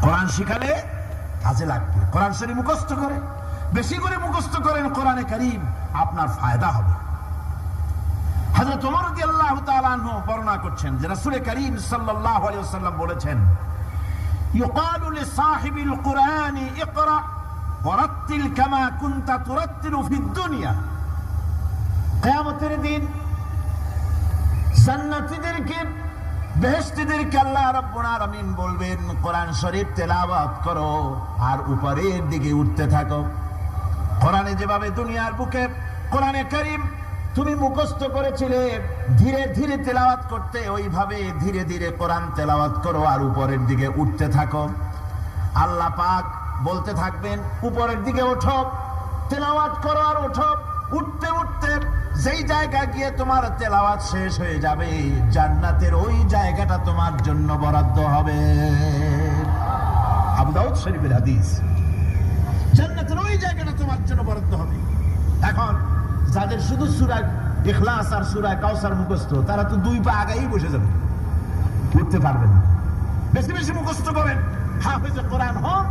কোরআন শিখালে কাজে লাগবে। কোরআন শরীফ মুখস্থ করে, বেশি করে মুখস্থ করেন কোরআনে কারীম, আপনার ফায়দা হবে। হযরত ওমর রাদিয়াল্লাহু তাআলা আনহু বর্ণনা করছেন যে রাসূল কারীম সাল্লাল্লাহু আলাইহি ওয়াসাল্লাম বলেছেন, ইউকালু লিসাহিবিল কুরআনি ইকরা ওয়ারাত্তিল কামা কুনতা তুরাত্তিলু ফিদ দুনিয়া। কিয়ামতের দিন জান্নাতীদেরকে, বেহেশতীদেরকে আল্লাহ রাব্বুল আলামিন বলবেন, কোরআন শরীফ তেলাওয়াত করো আর উপরের দিকে উঠতে থাকো। কোরআনে যেভাবে দুনিয়ার বুকে কোরআনে কারীম তুমি মুখস্থ করেছিলে, ধীরে ধীরে তেলাওয়াত করতে, ওইভাবে ধীরে ধীরে কোরআন তেলাওয়াত করো আর উপরের দিকে উঠতে থাকো। আল্লাহ পাক বলতে থাকবেন, উপরের দিকে ওঠো, তেলাওয়াত করো আর ওঠো। উঠতে উঠতে যেই জায়গা গিয়ে তোমার তেলাওয়াত শেষ হয়ে যাবে, জান্নাতের ওই জায়গাটা তোমার জন্য বরাদ্দ হবে। আবু দাউদ শরীফের হাদিস। জান্নাতের ওই জায়গাটা তোমার জন্য বরাদ্দ হবে। এখন যাদের শুধু সূরা ইখলাস আর সূরা কাউসার মুখস্থ, তারা তো দুই পা আগাই বসে যাবে, উঠতে পারবেন না। বেশি বেশি মুখস্থ করেন, হাফেজে কোরআন হন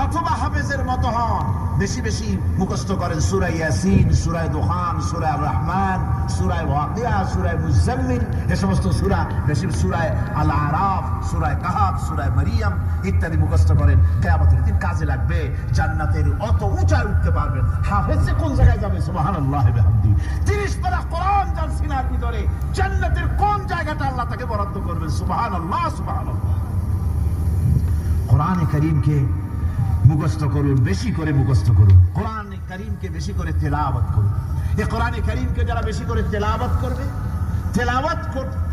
অথবা হাফেজের মতো হন। বেশি বেশি মুখস্থ করেন সূরা ইয়াসিন, সূরা দুখান, সূরা রহমান, সূরা ওয়াকিয়া, সূরা মুজাম্মিল, এই সমস্ত সূরা, বেশি সূরা আল আরাফ, সূরা কাহাফ, সূরা মারিয়াম ইত্যাদি মুখস্থ করেন। কিয়ামতের দিন কাজে লাগবে। জান্নাতের অত উঁচায় উঠতে পারবেন। হাফেজে কোন জায়গায় যাবে? সুবহানাল্লাহি ওয়া বিহামদি। 30 পারা কোরআন যার সিনার ভিতরে, জান্নাতের কোন জায়গাটা আল্লাহ তাকে বরাদ্দ করবেন? সুবহানাল্লাহ, সুবহানাল্লাহ। কোরআনে কারীমকে মুখস্থ করুন, বেশি করে মুখস্থ করুন। কোরআনে কারীমকে বেশি করে তেলাওয়াত করুন। এই কোরআনে কারীমকে যারা বেশি করে তেলাওয়াত করবে, তেলাওয়াত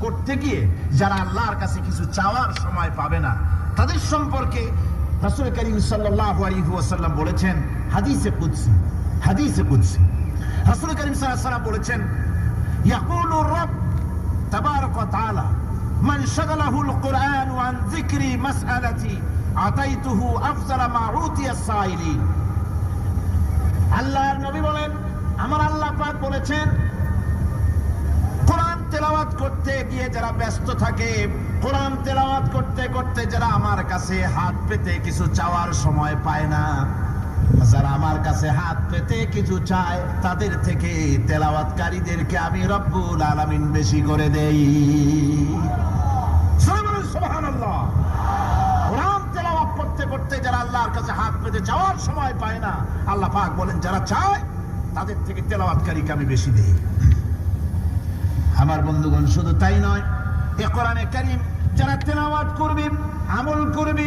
করতে গিয়ে যারা আল্লাহর কাছে কিছু চাওয়ার সময় পাবে না, তাদের সম্পর্কে রাসূল কারীম সাল্লাল্লাহু আলাইহি ওয়াসাল্লাম বলেছেন হাদিসে কুদসি। হাদিসে কুদসি রাসূল কারীম সাল্লাল্লাহু আলাইহি ওয়াসাল্লাম বলেছেন, ইয়াকুলু রাbb তাবারাক ওয়া তাআলা মান শাগালাহুল কুরআন আন যিকরি মাসআলাতি আতাইতুহু আফজালা মা উতিয়া সাইলিন। আল্লাহর নবী বলেন, আমার আল্লাহ পাক বলেছেন, কোরআন তেলাওয়াত করতে গিয়ে যারা ব্যস্ত থাকে, কোরআন তেলাওয়াত করতে করতে যারা আমার কাছে হাত পেতে কিছু চাওয়ার সময় পায় না, যারা আমার কাছে হাত পেতে কিছু চায়, তাদের থেকে তেলাওয়াতকারীদেরকে আমি রব্বুল আলামিন বেশি করে দেই। সুবহানাল্লাহ। করতে যারা আল্লাহর কাছে হাত পেতে যাওয়ার সময় পায় না, আল্লাহ পাক বলেন যারা চায় তাদের থেকে তেলাওয়াতকারীকে আমি বেশি দেই। আমার বন্ধুগণ, শুধু তাই নয়, এই কোরআনে কারীম যারা তেলাওয়াত করবে, আমল করবে,